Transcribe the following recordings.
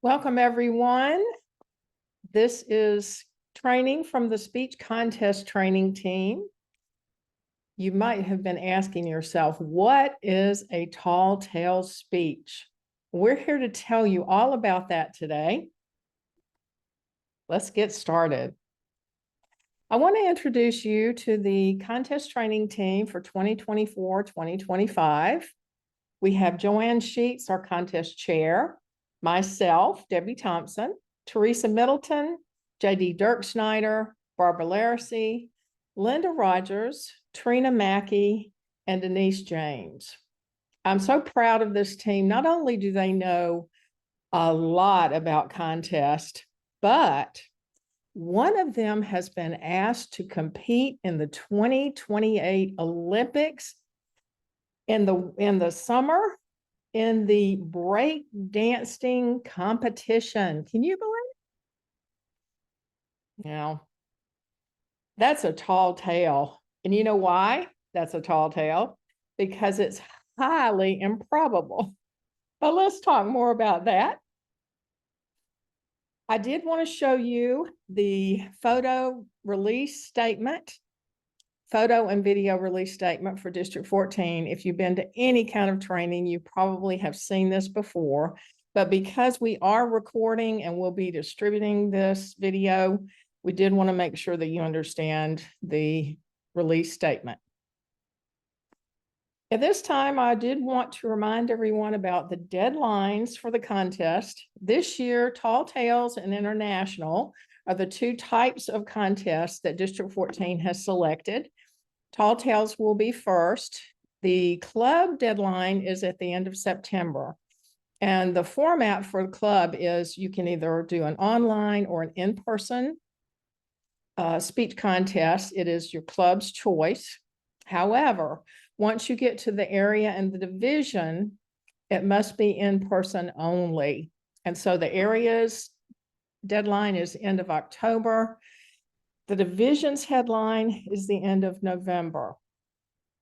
Welcome, everyone. This is training from the speech contest training team. You might have been asking yourself, what is a tall tale speech? We're here to tell you all about that today. Let's get started. I want to introduce you to the contest training team for 2024-2025. We have Joanne Sheets, our contest chair, myself, Debbie Thompson, Teresa Middleton, J.D. Dirkschneider, Barbara Laracy, Linda Rogers, Trina Mackey, and Denise James. I'm so proud of this team. Not only do they know a lot about contest, but one of them has been asked to compete in the 2028 Olympics in the summer in the break dancing competition. Can you believe it? Now, that's a tall tale. And you know why that's a tall tale? Because it's highly improbable. But let's talk more about that. I did want to show you the photo and video release statement for District 14. If you've been to any kind of training, you probably have seen this before, but because we are recording and we'll be distributing this video, we did want to make sure that you understand the release statement. At this time, I did want to remind everyone about the deadlines for the contest. This year, Tall Tales and International are the two types of contests that District 14 has selected. Tall Tales will be first. The club deadline is at the end of September. And the format for the club is you can either do an online or an in-person speech contest. It is your club's choice. However, once you get to the area and the division, it must be in person only. And so the area's deadline is end of October. The division's headline is the end of November.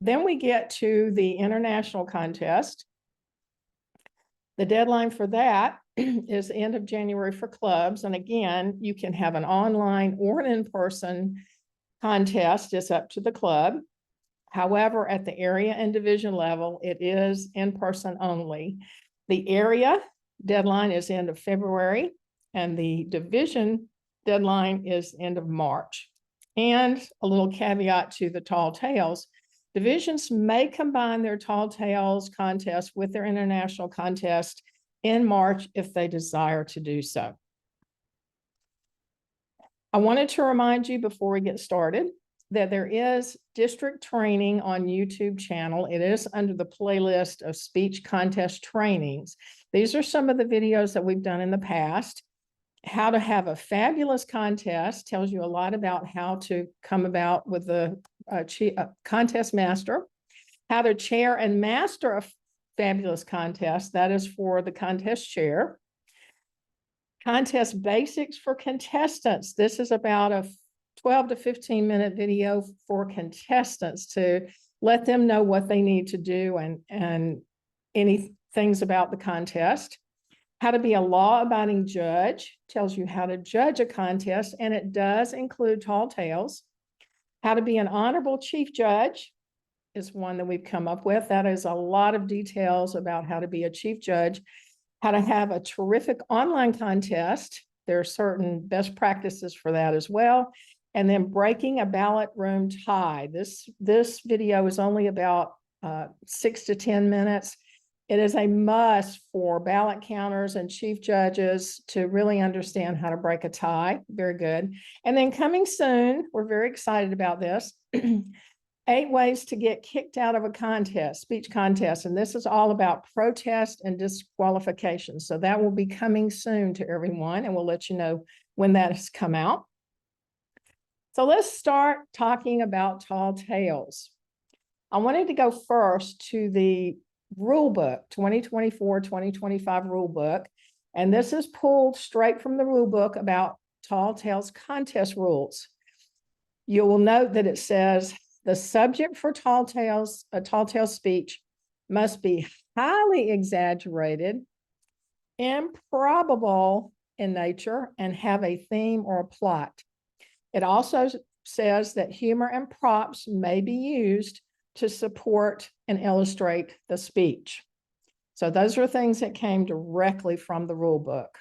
Then we get to the international contest. The deadline for that is the end of January for clubs. And again, you can have an online or an in-person contest. It's up to the club. However, at the area and division level, it is in-person only. The area deadline is end of February, and the division deadline is end of March. And a little caveat to the Tall Tales, divisions may combine their Tall Tales contest with their international contest in March if they desire to do so. I wanted to remind you before we get started that there is district training on YouTube channel. It is under the playlist of speech contest trainings. These are some of the videos that we've done in the past. How to have a fabulous contest tells you a lot about how to come about with the contest master. How to chair and master a fabulous contest, that is for the contest chair. Contest basics for contestants. This is about a 12 to 15 minute video for contestants to let them know what they need to do and any things about the contest. How to be a law-abiding judge tells you how to judge a contest, and it does include Tall Tales. How to be an honorable chief judge is one that we've come up with. That is a lot of details about how to be a chief judge. How to have a terrific online contest. There are certain best practices for that as well. And then breaking a ballot room tie. This video is only about 6 to 10 minutes. It is a must for ballot counters and chief judges to really understand how to break a tie. Very good. And then coming soon, we're very excited about this, 8 ways to get kicked out of a contest, speech contest. And this is all about protest and disqualification. So that will be coming soon to everyone, and we'll let you know when that has come out. So let's start talking about Tall Tales. I wanted to go first to the rule book, 2024-2025 rule book. And this is pulled straight from the rule book about Tall Tales contest rules. You will note that it says the subject for Tall Tales, a Tall Tale speech must be highly exaggerated, improbable in nature, and have a theme or a plot. It also says that humor and props may be used to support and illustrate the speech. So those are things that came directly from the rule book.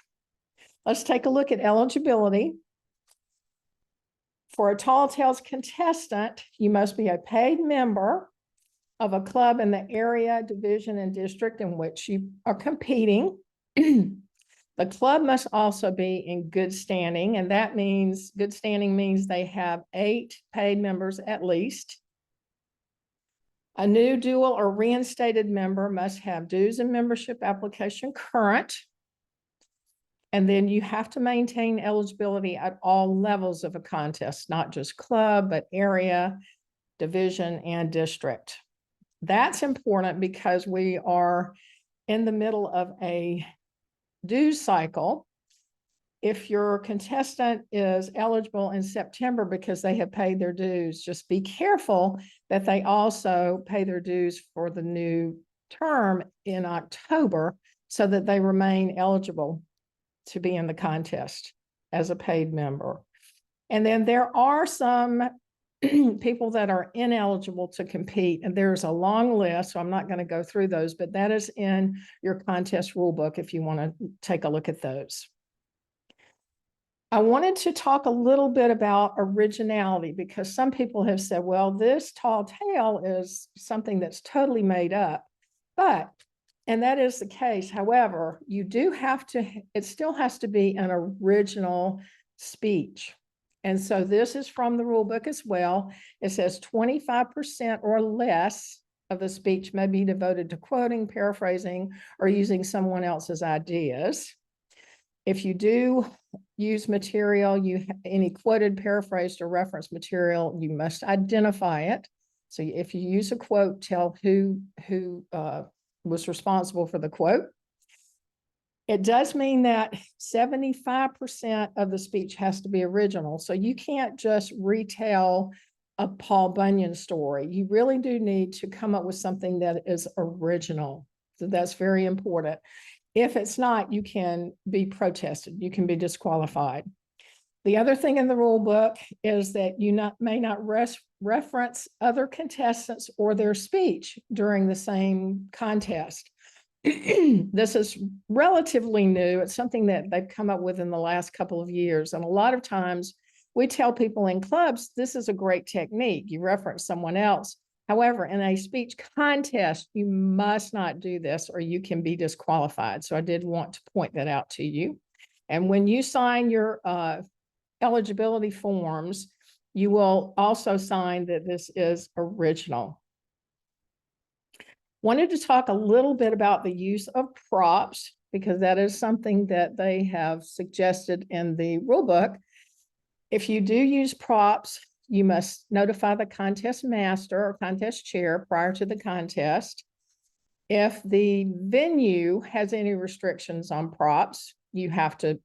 Let's take a look at eligibility. For a Tall Tales contestant, you must be a paid member of a club in the area, division, and district in which you are competing. The club must also be in good standing, and that means good standing means they have 8 paid members at least. A new, dual, or reinstated member must have dues and membership application current. And then you have to maintain eligibility at all levels of a contest, not just club, but area, division, and district. That's important because we are in the middle of a dues cycle. If your contestant is eligible in September because they have paid their dues, just be careful that they also pay their dues for the new term in October so that they remain eligible to be in the contest as a paid member. And then there are some people that are ineligible to compete, and there's a long list, so I'm not going to go through those, but that is in your contest rule book if you want to take a look at those. I wanted to talk a little bit about originality because some people have said, well, this tall tale is something that's totally made up, and that is the case. However, you do have to, it still has to be an original speech. And so this is from the rule book as well. It says 25% or less of the speech may be devoted to quoting, paraphrasing, or using someone else's ideas. If you do use material, any quoted, paraphrased, or referenced material, you must identify it. So if you use a quote, tell who was responsible for the quote. It does mean that 75% of the speech has to be original. So you can't just retell a Paul Bunyan story. You really do need to come up with something that is original. So that's very important. If it's not, you can be protested. You can be disqualified. The other thing in the rule book is that you may not reference other contestants or their speech during the same contest. This is relatively new. It's something that they've come up with in the last couple of years. And a lot of times we tell people in clubs, this is a great technique. You reference someone else. However, in a speech contest, you must not do this or you can be disqualified. So I did want to point that out to you. And when you sign your eligibility forms, you will also sign that this is original. Wanted to talk a little bit about the use of props because that is something that they have suggested in the rule book. If you do use props, you must notify the contest master or contest chair prior to the contest. If the venue has any restrictions on props, you have to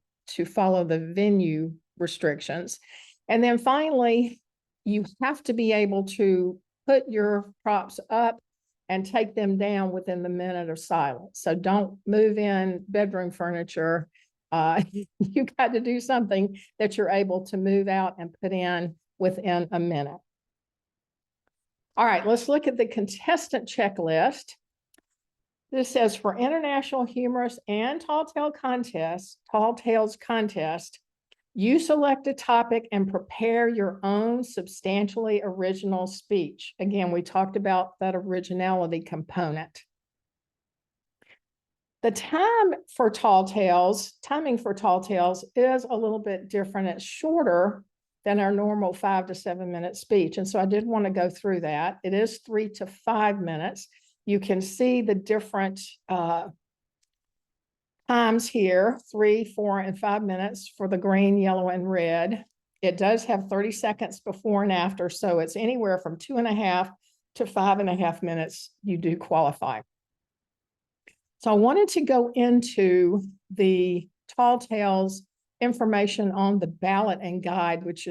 follow the venue restrictions. And then finally, you have to be able to put your props up and take them down within the minute of silence. So don't move in bedroom furniture. You got to do something that you're able to move out and put in within a minute. All right, let's look at the contestant checklist. This says for international humorous and tall tales contest, you select a topic and prepare your own substantially original speech. Again, we talked about that originality component. The timing for tall tales is a little bit different. It's shorter than our normal 5 to 7 minute speech. And so I did want to go through that. It is 3 to 5 minutes. You can see the different times here, 3, 4, and 5 minutes for the green, yellow, and red. It does have 30 seconds before and after, so it's anywhere from 2.5 to 5.5 minutes you do qualify. So I wanted to go into the Tall Tales information on the ballot and guide, which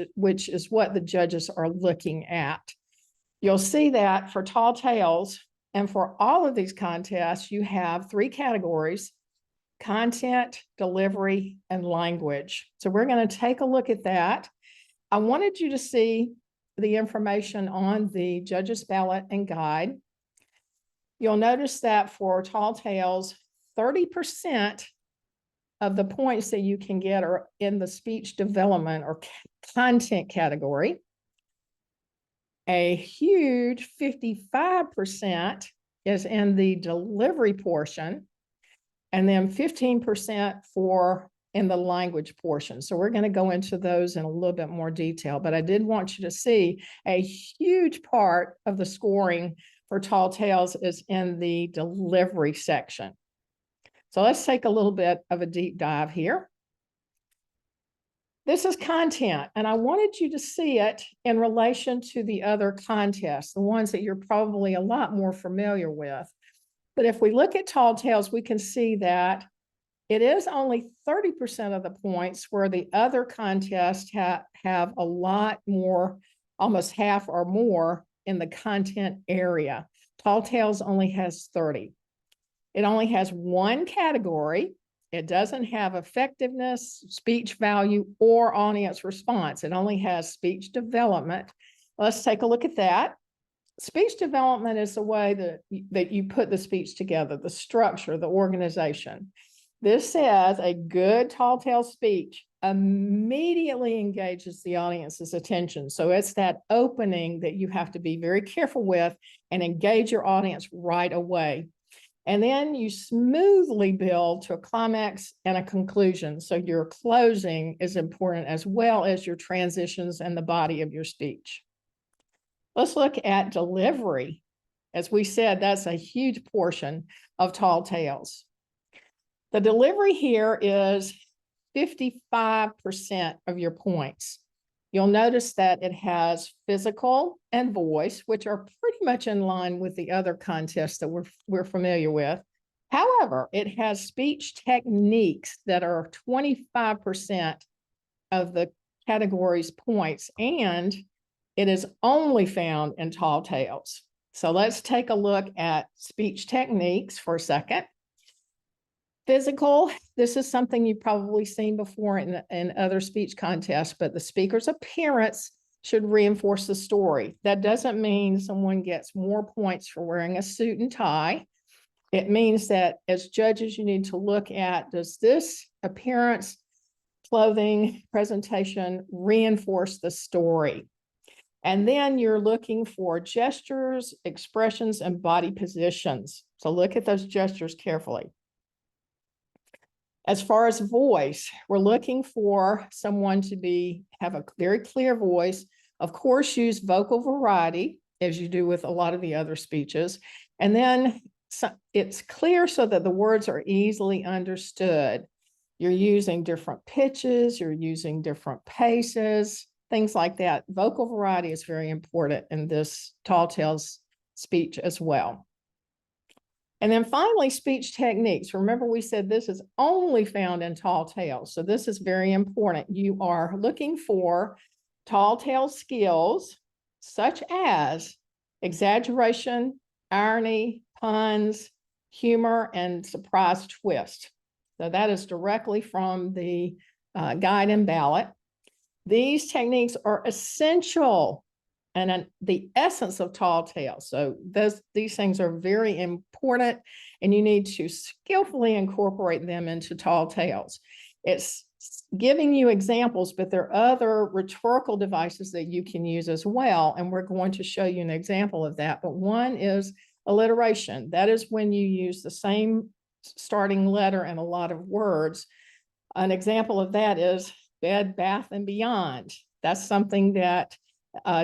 is what the judges are looking at. You'll see that for Tall Tales and for all of these contests, you have 3 categories. content, delivery, and language. So we're going to take a look at that. I wanted you to see the information on the judge's ballot and guide. You'll notice that for tall tales, 30% of the points that you can get are in the speech development or content category. A huge 55% is in the delivery portion, and then 15% in the language portion. So we're going to go into those in a little bit more detail, but I did want you to see a huge part of the scoring for tall tales is in the delivery section. So let's take a little bit of a deep dive here. This is content, and I wanted you to see it in relation to the other contests, the ones that you're probably a lot more familiar with. But if we look at tall tales, we can see that it is only 30% of the points, where the other contests have a lot more, almost half or more in the content area. Tall tales only has 30. It only has one category. It doesn't have effectiveness, speech value, or audience response. It only has speech development. Let's take a look at that. Speech development is the way that you put the speech together, the structure, the organization. This says a good tall tale speech immediately engages the audience's attention. So it's that opening that you have to be very careful with and engage your audience right away. And then you smoothly build to a climax and a conclusion. So your closing is important, as well as your transitions and the body of your speech. Let's look at delivery. As we said, that's a huge portion of tall tales. The delivery here is 55% of your points. You'll notice that it has physical and voice, which are pretty much in line with the other contests that we're familiar with. However, it has speech techniques that are 25% of the category's points, and it is only found in tall tales. So let's take a look at speech techniques for a second. Physical, this is something you've probably seen before in other speech contests, but the speaker's appearance should reinforce the story. That doesn't mean someone gets more points for wearing a suit and tie. It means that as judges, you need to look at, does this appearance, clothing, presentation reinforce the story? And then you're looking for gestures, expressions, and body positions. So look at those gestures carefully. As far as voice, we're looking for someone to have a very clear voice. Of course, use vocal variety, as you do with a lot of the other speeches. And then it's clear so that the words are easily understood. You're using different pitches, you're using different paces, things like that. Vocal variety is very important in this tall tales speech as well. And then finally, speech techniques. Remember, we said this is only found in tall tales. So this is very important. You are looking for tall tale skills such as exaggeration, irony, puns, humor, and surprise twist. So that is directly from the guide and ballot. These techniques are essential and the essence of tall tales. So these things are very important, and you need to skillfully incorporate them into tall tales. It's giving you examples, but there are other rhetorical devices that you can use as well, and we're going to show you an example of that. But one is alliteration. That is when you use the same starting letter in a lot of words. An example of that is bed, bath, and beyond. That's something that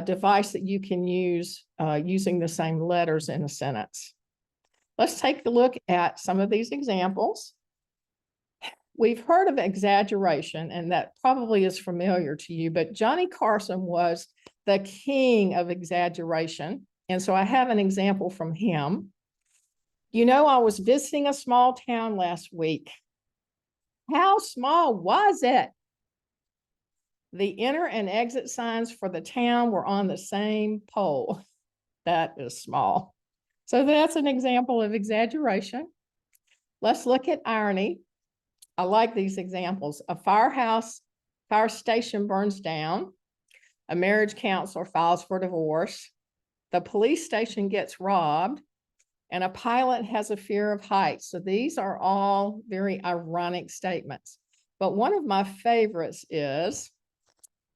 device that you can use using the same letters in a sentence. Let's take a look at some of these examples. We've heard of exaggeration, and that probably is familiar to you, but Johnny Carson was the king of exaggeration. And so I have an example from him. You know, I was visiting a small town last week. How small was it? The enter and exit signs for the town were on the same pole. That is small. So that's an example of exaggeration. Let's look at irony. I like these examples. A fire station burns down. A marriage counselor files for divorce. The police station gets robbed. And a pilot has a fear of heights. So these are all very ironic statements. But one of my favorites is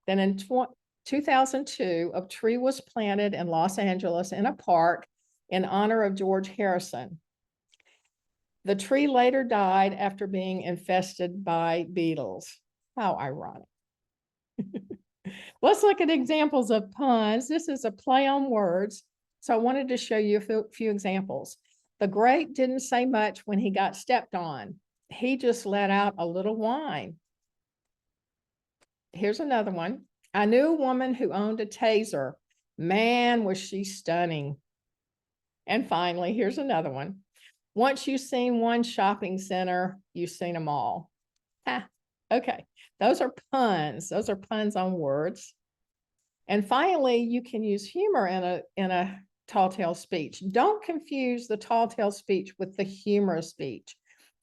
that in 2002, a tree was planted in Los Angeles in a park in honor of George Harrison. The tree later died after being infested by beetles. How ironic. Let's look at examples of puns. This is a play on words. So I wanted to show you a few examples. The grape didn't say much when he got stepped on. He just let out a little whine. Here's another one. I knew a woman who owned a taser. Man, was she stunning. And finally, here's another one. Once you've seen one shopping center, you've seen them all. Okay, those are puns. Those are puns on words. And finally, you can use humor in a tall tale speech. Don't confuse the tall tale speech with the humorous speech.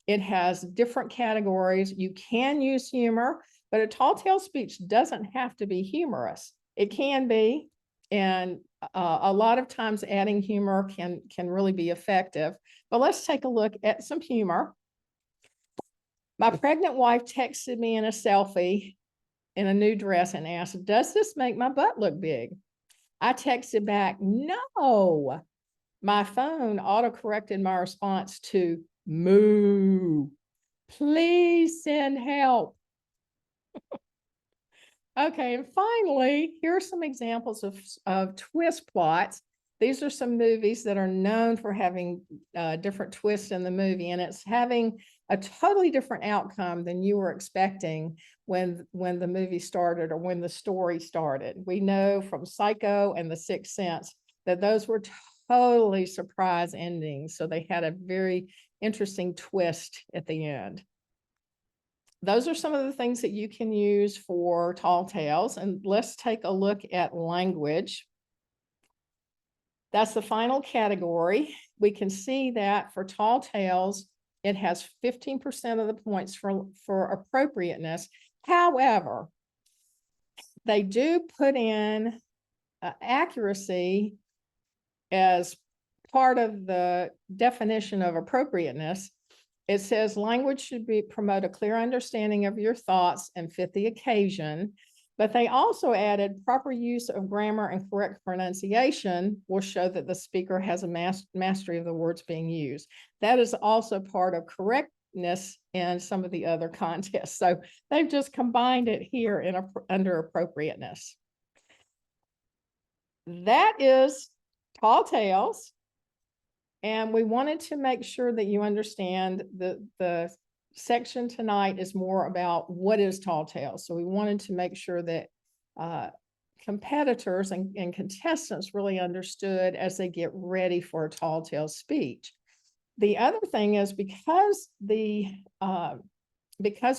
It has different categories. You can use humor, but a tall tale speech doesn't have to be humorous. It can be, and a lot of times adding humor can really be effective. But let's take a look at some humor. My pregnant wife texted me in a selfie in a new dress and asked, does this make my butt look big? I texted back, no. My phone auto-corrected my response to moo. Please send help. Okay, and finally, here are some examples of twist plots. These are some movies that are known for having different twists in the movie, and it's having a totally different outcome than you were expecting when the movie started or when the story started. We know from Psycho and The Sixth Sense that those were totally surprise endings. So they had a very interesting twist at the end. Those are some of the things that you can use for tall tales. And let's take a look at language. That's the final category. We can see that for tall tales, it has 15% of the points for appropriateness. However, they do put in accuracy as part of the definition of appropriateness. It says language should promote a clear understanding of your thoughts and fit the occasion. But they also added proper use of grammar and correct pronunciation will show that the speaker has a mastery of the words being used. That is also part of correctness in some of the other contests. So they've just combined it here under appropriateness. That is tall tales. And we wanted to make sure that you understand the section tonight is more about what is tall tales. So we wanted to make sure that competitors and contestants really understood as they get ready for a tall tale speech. The other thing is because the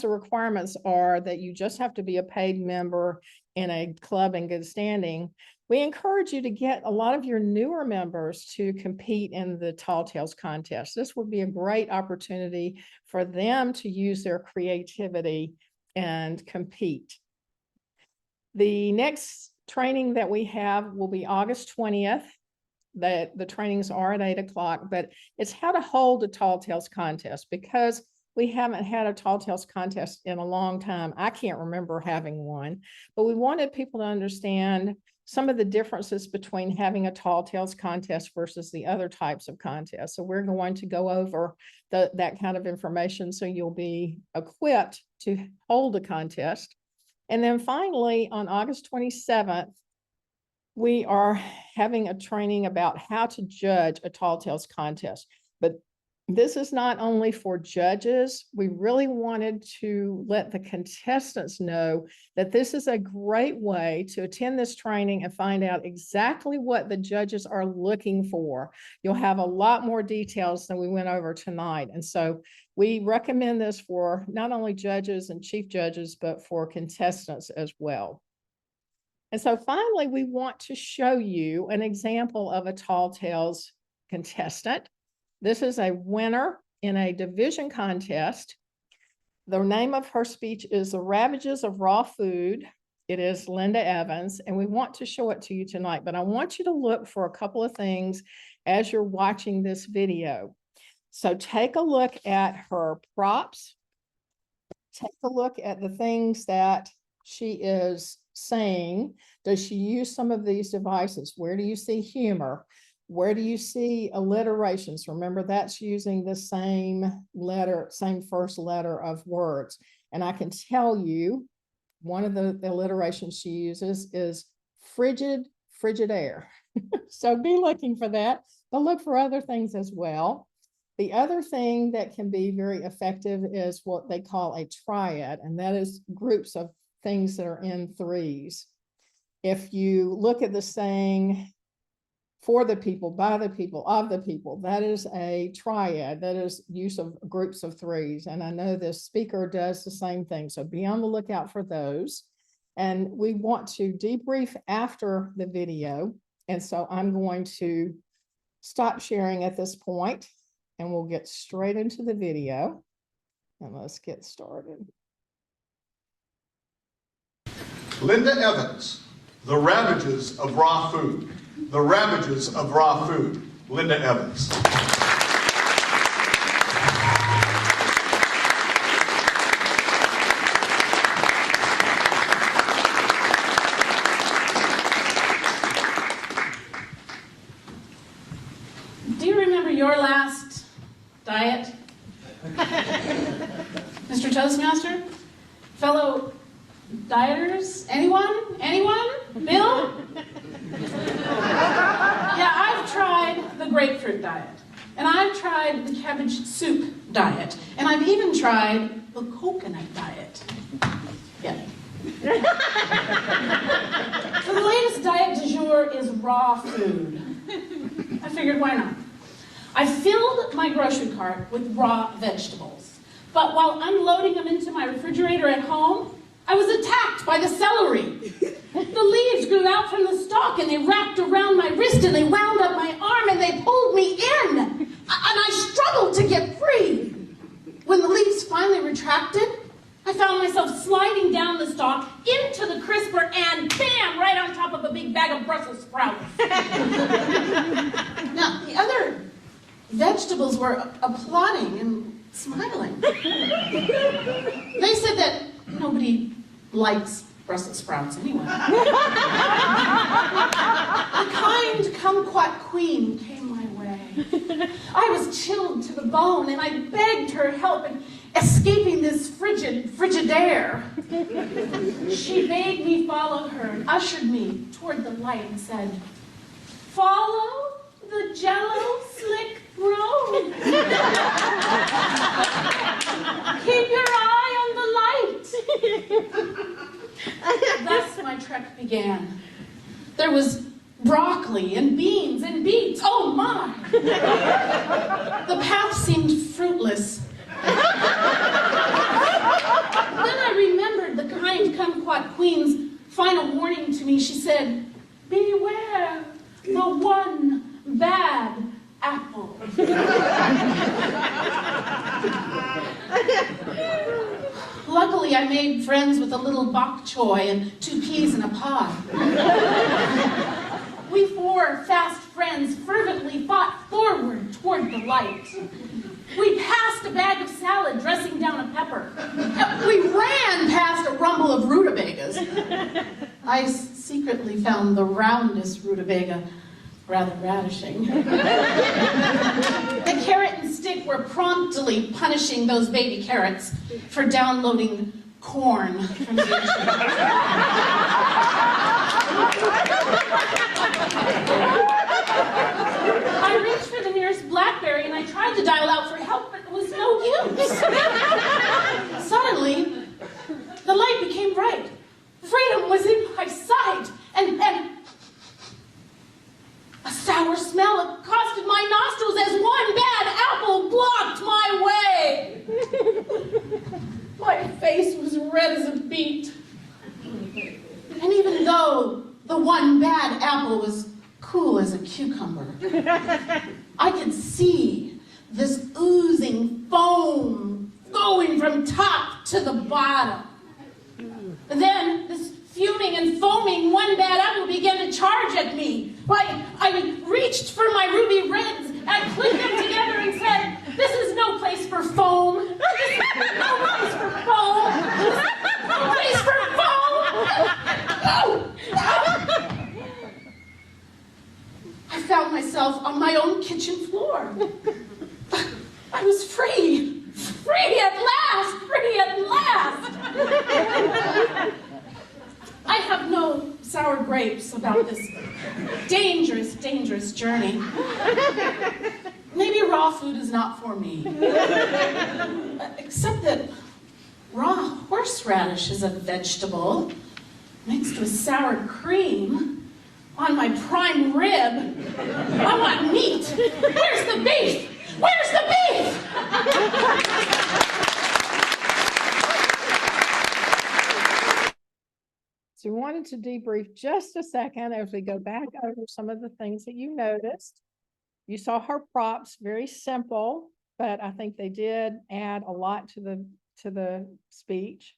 requirements are that you just have to be a paid member in a club in good standing, we encourage you to get a lot of your newer members to compete in the Tall Tales contest. This would be a great opportunity for them to use their creativity and compete. The next training that we have will be August 20th. The trainings are at 8 o'clock, but it's how to hold a Tall Tales contest because we haven't had a Tall Tales contest in a long time. I can't remember having one, but we wanted people to understand some of the differences between having a Tall Tales contest versus the other types of contests. So we're going to go over that kind of information so you'll be equipped to hold a contest. And then finally, on August 27th, we are having a training about how to judge a Tall Tales contest. But this is not only for judges. We really wanted to let the contestants know that this is a great way to attend this training and find out exactly what the judges are looking for. You'll have a lot more details than we went over tonight. And so we recommend this for not only judges and chief judges, but for contestants as well. And so finally, we want to show you an example of a Tall Tales contestant. This is a winner in a division contest. The name of her speech is The Ravages of Raw Food. It is Linda Evans, and we want to show it to you tonight, but I want you to look for a couple of things as you're watching this video. So take a look at her props. Take a look at the things that she is saying. Does she use some of these devices? Where do you see humor? Where do you see alliterations? Remember, that's using the same letter, same first letter of words. And I can tell you, one of the alliterations she uses is frigid air. So be looking for that, but look for other things as well. The other thing that can be very effective is what they call a triad, and that is groups of things that are in threes. If you look at the saying, for the people, by the people, of the people, that is a triad. That is use of groups of threes. And I know this speaker does the same thing. So be on the lookout for those. And we want to debrief after the video. And so I'm going to stop sharing at this point, and we'll get straight into the video. And let's get started. Linda Evans, The Ravages of Raw Food. The Ravages of Raw Food. Linda Evans. Do you remember your last diet? Mr. Toastmaster? Fellow dieters? Anyone? Anyone? Bill? Yeah, I've tried the grapefruit diet, and I've tried the cabbage soup diet, and I've even tried the coconut diet. Yeah. So the latest diet du jour is raw food. I figured, why not? I filled my grocery cart with raw vegetables, but while unloading them into my refrigerator at home, I was attacked by the celery. The leaves grew out from the stalk, and they wrapped around my wrist, and they wound up my arm, and they pulled me in. And I struggled to get free. When the leaves finally retracted, I found myself sliding down the stalk into the crisper, and bam, right on top of a big bag of Brussels sprouts. Now, the other vegetables were applauding and smiling. They said that nobody likes Brussels sprouts anyway. A kind kumquat queen came my way. I was chilled to the bone, and I begged her help in escaping this frigid air. She bade me follow her and ushered me toward the light and said, "Follow the jello slick road. Keep your eye on the light." Thus my trek began. There was broccoli and beans and beets. Oh my! The path seemed fruitless. Then I remembered the kind kumquat queen's final warning to me. She said, "Beware the one bad apple." Luckily, I made friends with a little bok choy and 2 peas in a pod. We 4 fast friends fervently fought forward toward the light. We passed a bag of salad dressing down a pepper. We ran past a rumble of rutabagas. I secretly found the roundest rutabaga rather ravishing. The carrot and stick were promptly punishing those baby carrots for downloading corn from the internet. I reached for the nearest BlackBerry and I tried to dial out for help, but it was no use. Suddenly, the light became bright. Freedom was in my sight, and a sour smell accosted my nostrils as one bad apple blocked my way. My face was red as a beet. And even though the one bad apple was cool as a cucumber, I could see this oozing foam going from top to the bottom. Then this fuming and foaming one bad apple began to charge at me. Why, I reached for my ruby reds and clicked them together and said, "This is no place for foam. This is no place for foam. This is no place for foam." I found myself on my own kitchen floor. I was free. Free at last. Free at last. I have no sour grapes about this dangerous, dangerous journey. Maybe raw food is not for me. Except that raw horseradish is a vegetable mixed with sour cream on my prime rib. I want meat. Where's the beef? Where's the beef? So we wanted to debrief just a second as we go back over some of the things that you noticed. You saw her props, very simple, but I think they did add a lot to the speech.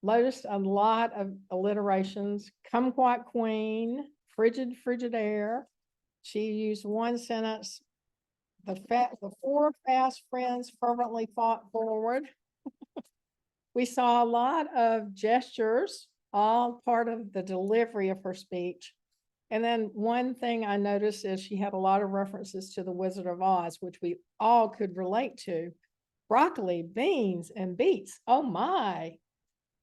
Noticed a lot of alliterations. Kumquat queen, frigid, frigid air. She used one sentence. The four fast friends fervently fought forward. We saw a lot of gestures, all part of the delivery of her speech. And then one thing I noticed is she had a lot of references to the Wizard of Oz, which we all could relate to. Broccoli, beans, and beets. Oh my.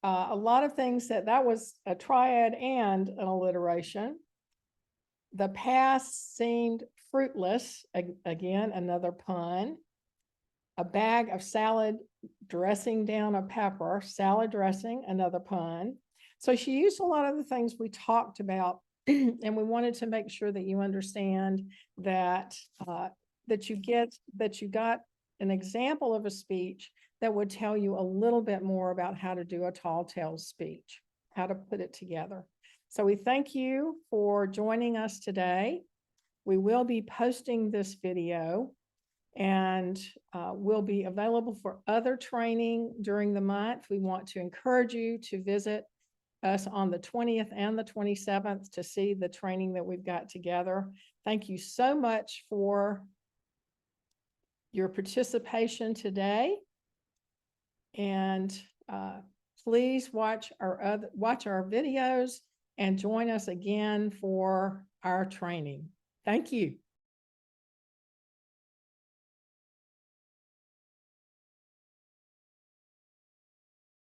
A lot of things that was a triad and an alliteration. The past seemed fruitless. Again, another pun. A bag of salad dressing down a pepper, salad dressing, another pun. So she used a lot of the things we talked about, and we wanted to make sure that you understand that that you got an example of a speech that would tell you a little bit more about how to do a tall tale speech, how to put it together. So we thank you for joining us today. We will be posting this video and will be available for other training during the month. We want to encourage you to visit us on the 20th and the 27th to see the training that we've got together. Thank you so much for your participation today. And please watch our videos and join us again for our training. Thank you.